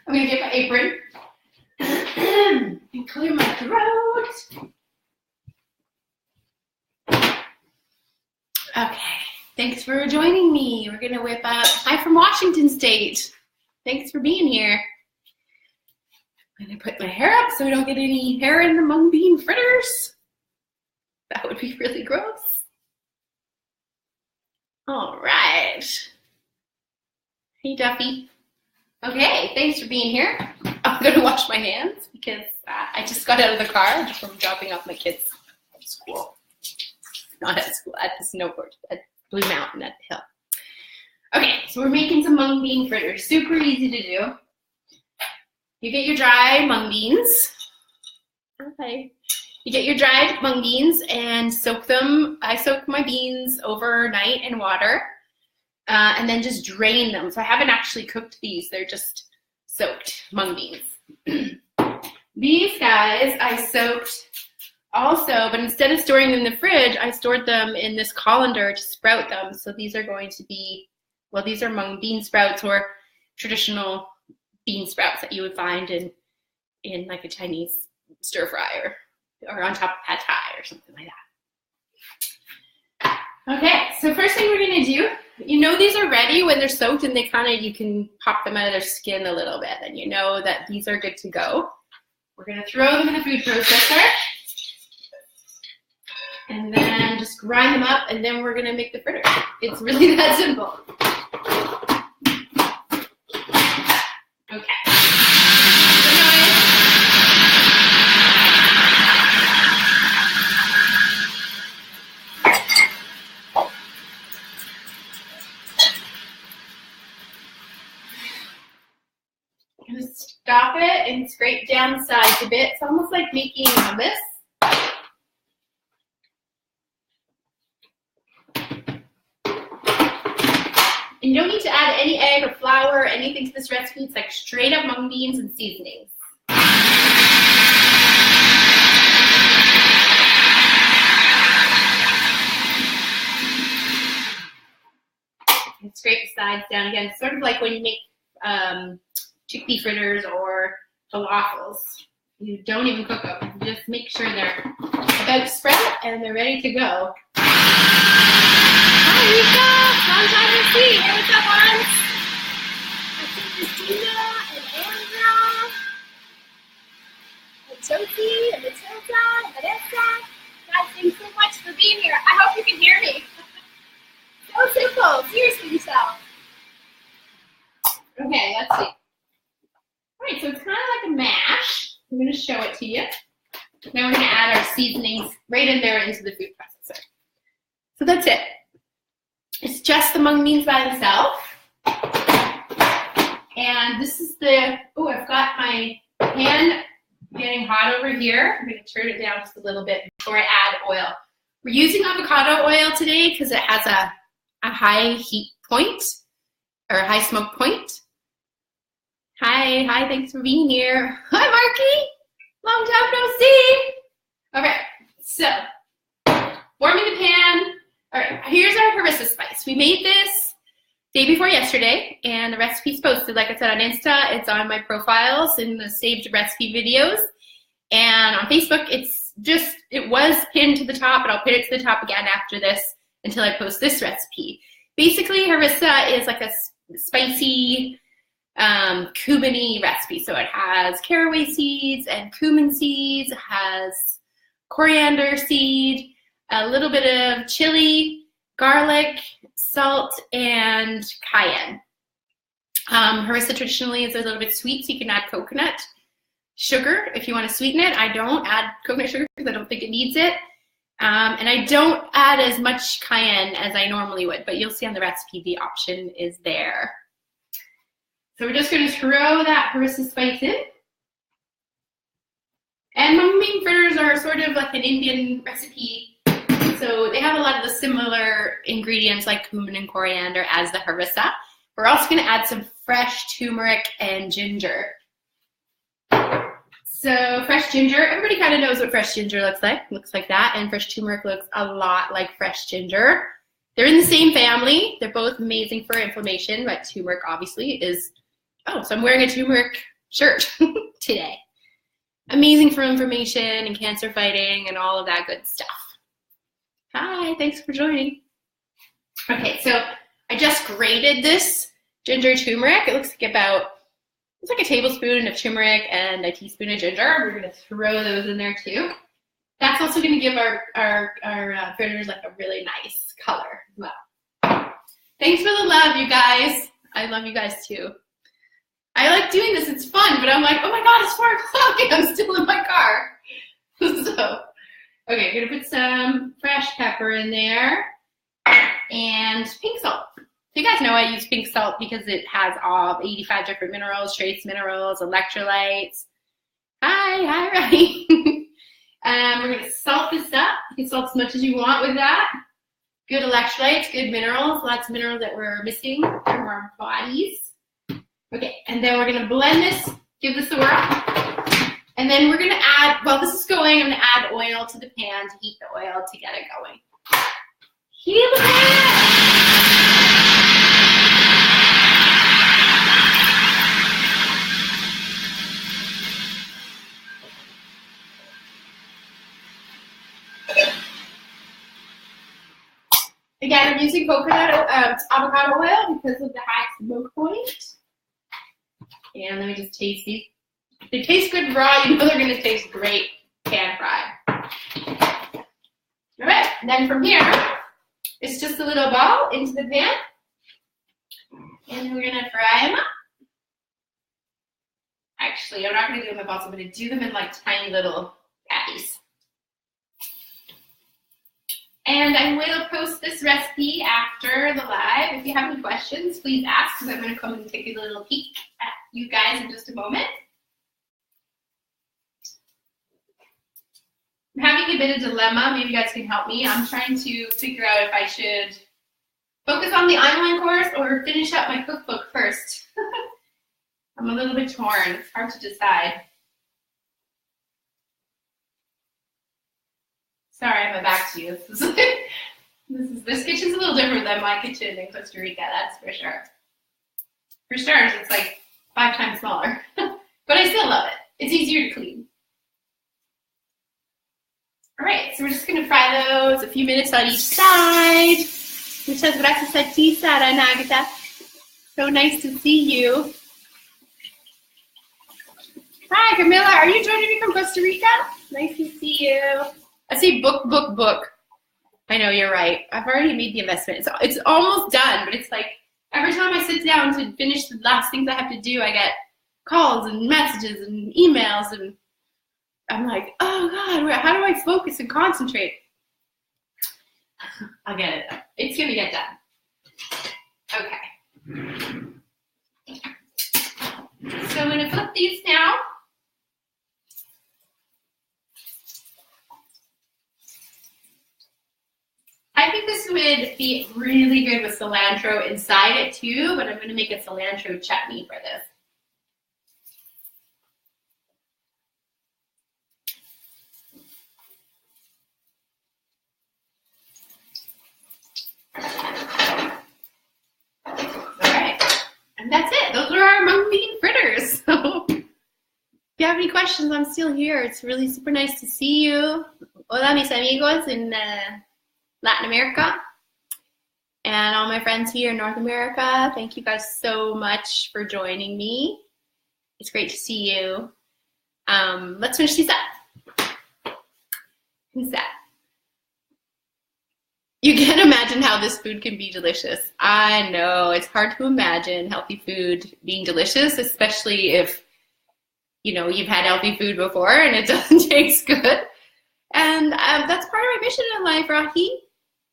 I'm gonna get my apron and clear my throat. Okay, thanks for joining me. We're gonna whip up. Hi from Washington State. Thanks for being here. I'm gonna put my hair up so we don't get any hair in the mung bean fritters. That would be really gross. All right. Hey, Duffy. Okay, thanks for being here. I'm gonna wash my hands because I just got out of the car just from dropping off my kids at school. Not at school, at the snowboard, at Blue Mountain at the hill. Okay, so we're making some mung bean fritters. Super easy to do. You get your dry mung beans. Okay. You get your dried mung beans and soak them. I soak my beans overnight in water and then just drain them. So I haven't actually cooked these. They're just soaked mung beans. These guys I soaked also, but instead of storing them in the fridge, I stored them in this colander to sprout them. So these are going to be, well, these are mung bean sprouts or traditional bean sprouts that you would find in like a Chinese stir fry or on top of pad thai or something like that. Okay, so first thing we're gonna do, you know these are ready when they're soaked and they kind of, you can pop them out of their skin a little bit and you know that these are good to go. We're gonna throw them in the food processor and then just grind them up and then we're gonna make the fritter. It's really that simple. Okay. I'm gonna stop it and scrape down the sides a bit. It's almost like making hummus. And you don't need to add any egg or flour or anything to this recipe. It's like straight up mung beans and seasonings. And scrape the sides down again. It's sort of like when you make chickpea fritters or falafels. You don't even cook them. You just make sure they're about to sprout and they're ready to go. Hi, Rika! Long time no see. Hey, what's up, Hans? I see Christina and Andra and Josie and Matilda and Vanessa. Guys, thanks so much for being here. I hope you can hear me. So simple. Seriously, yourself. Okay, let's see. All right, so it's kind of like a mash. I'm going to show it to you. Now we're going to add our seasonings right in there into the food processor. So that's it. It's just the mung beans by themselves. And this is the, oh, I've got my pan getting hot over here. I'm going to turn it down just a little bit before I add oil. We're using avocado oil today because it has a high heat point or a high smoke point. Hi, thanks for being here. Hi, Marky. Long time no see. Okay, so warming the pan. All right, here's our harissa spice. We made this day before yesterday, and the recipe's posted, like I said, on Insta. It's on my profiles in the saved recipe videos. And on Facebook, it was pinned to the top, but I'll pin it to the top again after this until I post this recipe. Basically, harissa is like a spicy, cumin-y recipe. So it has carraway seeds and cumin seeds. It has coriander seed, a little bit of chili, garlic, salt, and cayenne. Harissa traditionally is a little bit sweet, so you can add coconut sugar if you want to sweeten it. I don't add coconut sugar because I don't think it needs it. And I don't add as much cayenne as I normally would, but you'll see on the recipe the option is there. So we're just going to throw that harissa spice in. And mung bean fritters are sort of like an Indian recipe. So they have a lot of the similar ingredients like cumin and coriander as the harissa. We're also going to add some fresh turmeric and ginger. So fresh ginger, everybody kind of knows what fresh ginger looks like. It looks like that. And fresh turmeric looks a lot like fresh ginger. They're in the same family. They're both amazing for inflammation, but turmeric obviously is, oh, so I'm wearing a turmeric shirt today. Amazing for inflammation and cancer fighting and all of that good stuff. Hi, thanks for joining. Okay, so I just grated this ginger turmeric. It looks like it's like a tablespoon of turmeric and a teaspoon of ginger. We're gonna throw those in there too. That's also gonna give our fritters like a really nice color as well. Thanks for the love, you guys. I love you guys too. I like doing this, it's fun, but I'm like, oh my God, it's 4 o'clock and I'm still in my car. So, okay, I'm gonna put some fresh pepper in there and pink salt. So you guys know I use pink salt because it has all 85 different minerals, trace minerals, electrolytes. Hi, Ryan. We're gonna salt this up. You can salt as much as you want with that. Good electrolytes, good minerals, lots of minerals that we're missing from our bodies. Okay, and then we're gonna blend this, give this a whirl. And then we're gonna add, while this is going, I'm gonna add oil to the pan to heat the oil to get it going. Heat the pan! Again, I'm using avocado oil because of the high smoke point. And let me just taste these. If they taste good raw, you know they're going to taste great pan fried. All right, and then from here, it's just a little ball into the pan. And we're going to fry them up. Actually, I'm not going to do them in balls. I'm going to do them in like tiny little patties. And I will post this recipe after the live. If you have any questions, please ask, because I'm going to come and take a little peek at you guys in just a moment. I'm having a bit of dilemma. Maybe you guys can help me. I'm trying to figure out if I should focus on the online course or finish up my cookbook first. I'm a little bit torn. It's hard to decide. Sorry, I have my back to you. This kitchen's a little different than my kitchen in Costa Rica, that's for sure. For starters, it's like 5 times smaller, but I still love it. It's easier to clean. All right, so we're just gonna fry those a few minutes on each side. Muchas gracias a ti, Sara and Agatha. So nice to see you. Hi, Camilla, are you joining me from Costa Rica? Nice to see you. I see book. I know, you're right. I've already made the investment. It's almost done, but it's like every time I sit down to finish the last things I have to do, I get calls and messages and emails, and I'm like, oh God, how do I focus and concentrate? I'll get it done. It's gonna get done. Okay. So I'm gonna flip these now. I think this would be really good with cilantro inside it too, but I'm going to make a cilantro chutney for this. All right, and that's it. Those are our mung bean fritters. So if you have any questions, I'm still here. It's really super nice to see you. Hola, mis amigos in Latin America and all my friends here in North America. Thank you guys so much for joining me. It's great to see you. Let's finish these up. Who's that? You can't imagine how this food can be delicious. I know, it's hard to imagine healthy food being delicious, especially if, you know, you've had healthy food before and it doesn't taste good. And that's part of my mission in life, Rahi,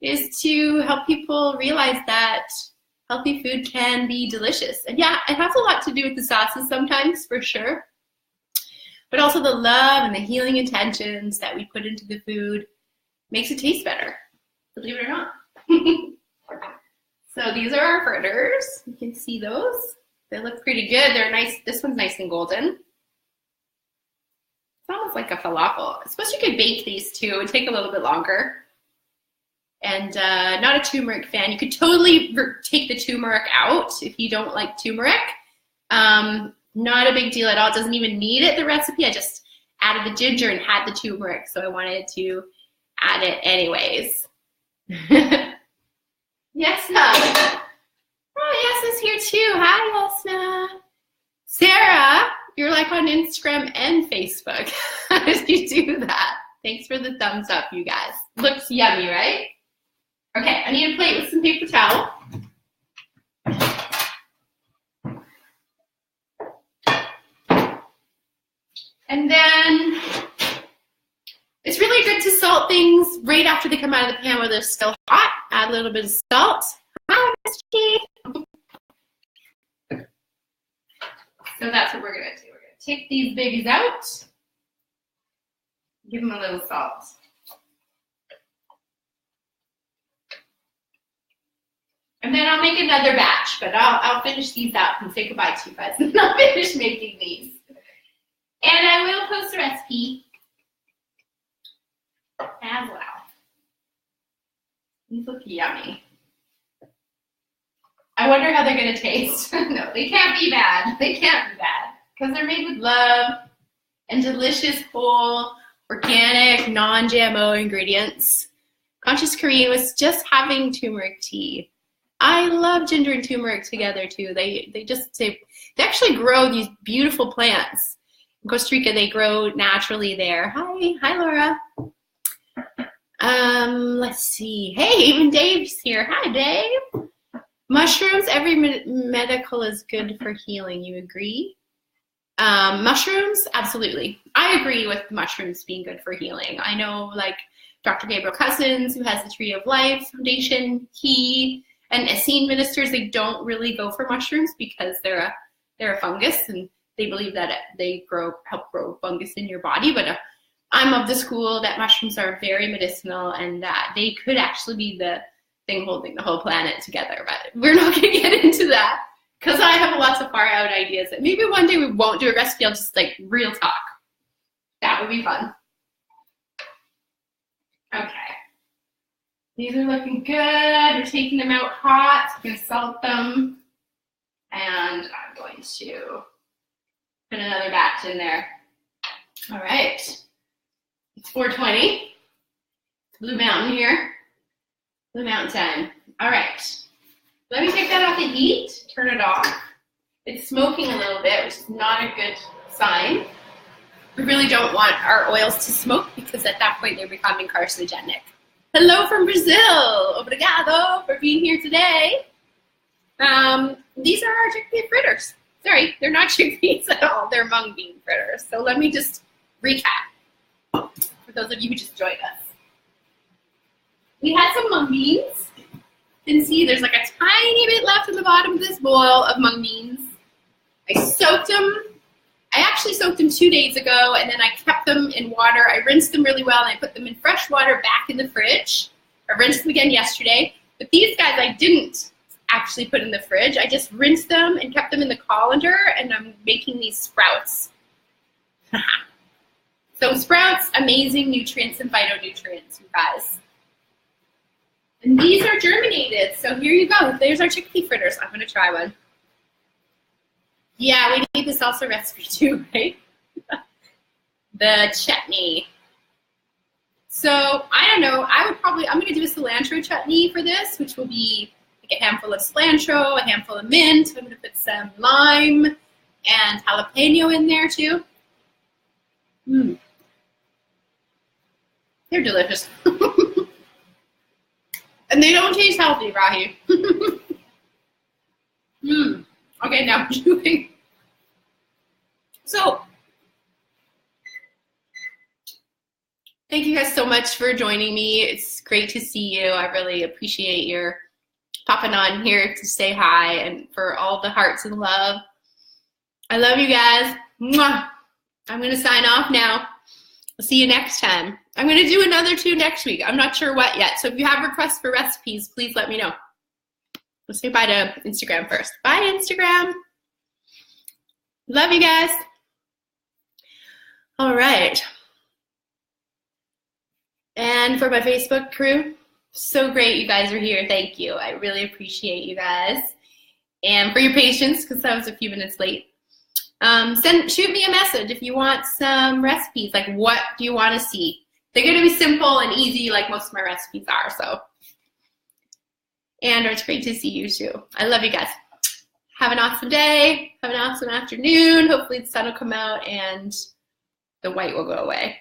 is to help people realize that healthy food can be delicious. And yeah, it has a lot to do with the sauces sometimes, for sure. But also the love and the healing intentions that we put into the food makes it taste better, believe it or not. So these are our fritters. You can see those. They look pretty good. They're nice. This one's nice and golden. It's almost like a falafel. I suppose you could bake these too. It would take a little bit longer. And not a turmeric fan. You could totally take the turmeric out if you don't like turmeric. Not a big deal at all. It doesn't even need it, the recipe. I just added the ginger and had the turmeric, so I wanted to add it anyways. Yesna. Oh, Yesna's here too. Hi, Yesna. Sarah, you're like on Instagram and Facebook. How did you do that? Thanks for the thumbs up, you guys. Looks yummy, right? Okay, I need a plate with some paper towel. And then it's really good to salt things right after they come out of the pan where they're still hot. Add a little bit of salt. Hi, Misty. So that's what we're going to do. We're going to take these babies out. Give them a little salt. And then I'll make another batch, but I'll finish these out and say goodbye to you guys. And I'll finish making these. And I will post the recipe as well. These look yummy. I wonder how they're going to taste. No, they can't be bad. They can't be bad because they're made with love and delicious, whole, organic, non-GMO ingredients. Conscious Korean was just having turmeric tea. I love ginger and turmeric together too. They actually grow these beautiful plants. In Costa Rica, they grow naturally there. Hi Laura. Let's see. Hey, even Dave's here. Hi, Dave. Mushrooms, every medical is good for healing. You agree? Mushrooms, absolutely. I agree with mushrooms being good for healing. I know, like Dr. Gabriel Cousins, who has the Tree of Life Foundation, he and Essene ministers, they don't really go for mushrooms because they're a fungus, and they believe that they help grow fungus in your body. But I'm of the school that mushrooms are very medicinal and that they could actually be the thing holding the whole planet together. But we're not going to get into that because I have lots of far out ideas that maybe one day we won't do a recipe. I'll just like real talk. That would be fun. Okay. These are looking good. We're taking them out hot. I'm going to salt them. And I'm going to put another batch in there. All right. It's 4:20. Blue Mountain here. Blue Mountain time. All right. Let me take that off the heat. Turn it off. It's smoking a little bit, which is not a good sign. We really don't want our oils to smoke because at that point they're becoming carcinogenic. Hello from Brazil. Obrigado for being here today. These are our chickpea fritters. Sorry, they're not chickpeas at all. They're mung bean fritters. So let me just recap for those of you who just joined us. We had some mung beans. You can see there's like a tiny bit left in the bottom of this bowl of mung beans. I soaked them. I actually soaked them 2 days ago, and then I kept them in water. I rinsed them really well, and I put them in fresh water back in the fridge. I rinsed them again yesterday. But these guys I didn't actually put in the fridge. I just rinsed them and kept them in the colander, and I'm making these sprouts. So sprouts, amazing nutrients and phytonutrients, you guys. And these are germinated, so here you go. There's our chickpea fritters. I'm going to try one. Yeah, we need the salsa recipe too, right? The chutney. So, I don't know. I'm going to do a cilantro chutney for this, which will be like a handful of cilantro, a handful of mint. I'm going to put some lime and jalapeno in there too. They're delicious. And they don't taste healthy, Rahi. Okay, now I'm chewing. So, thank you guys so much for joining me. It's great to see you. I really appreciate your popping on here to say hi and for all the hearts and love. I love you guys. Mwah. I'm going to sign off now. I'll see you next time. I'm going to do another 2 next week. I'm not sure what yet. So if you have requests for recipes, please let me know. Let's say bye to Instagram first. Bye, Instagram. Love you guys. All right. And for my Facebook crew, so great you guys are here. Thank you. I really appreciate you guys. And for your patience, because I was a few minutes late. Shoot me a message if you want some recipes. Like, what do you want to see? They're going to be simple and easy like most of my recipes are. So, and it's great to see you too. I love you guys. Have an awesome day. Have an awesome afternoon. Hopefully the sun will come out and the white will go away.